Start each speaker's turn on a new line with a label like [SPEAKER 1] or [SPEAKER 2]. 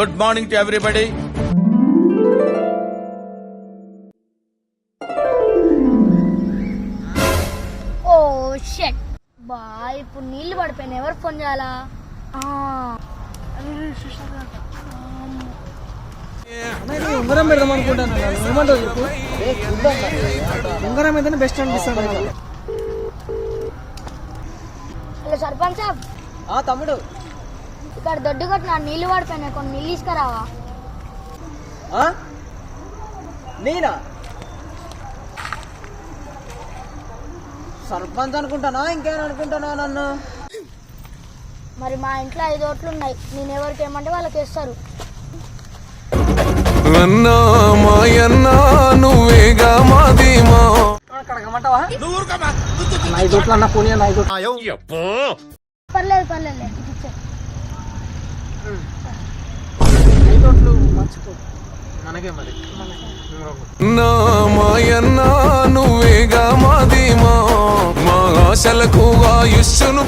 [SPEAKER 1] Good morning to everybody.
[SPEAKER 2] Oh shit. Boy ఇప్పుడు నీళ్ళు పడిపోయినాయి. ఎవరు ఫోన్ చేయాలా?
[SPEAKER 3] ఉంగరం పెడదాం అనుకుంటాను. ఏమంటావు చెప్పు. ఉంగరం అయితేనే బెస్ట్ అనిపిస్తాను.
[SPEAKER 2] హలో సర్పంచ్ సాబ్,
[SPEAKER 3] తమ్ముడు
[SPEAKER 2] ఇక్కడ దొడ్డు కొట్టిన నీళ్ళు పడిపోయినాయి, కొన్ని నీళ్ళు తీసుకురావా?
[SPEAKER 3] నేనా సర్పంచ్ అనుకుంటానా ఇంకేమైనా అనుకుంటానా నన్ను?
[SPEAKER 2] మరి మా ఇంట్లో 5 ఓట్లు ఉన్నాయి. నేను ఎవరికి ఏమంటే వాళ్ళకి వేస్తారు.
[SPEAKER 4] అన్నా మాయన్నా నువ్వేగా మాదిమా
[SPEAKER 3] కడగమంటావా? 5 ఓట్లు అన్న పోనీ 5 ఓట్లు.
[SPEAKER 2] పర్లేదు పర్లేదు, ఇచ్చే.
[SPEAKER 3] 5 ఓట్లు మర్చిపో మనకే మరి.
[SPEAKER 4] నా మాయన్నా నువ్వేగా మాదిమా మా ఆశలకు ఆయుష్ను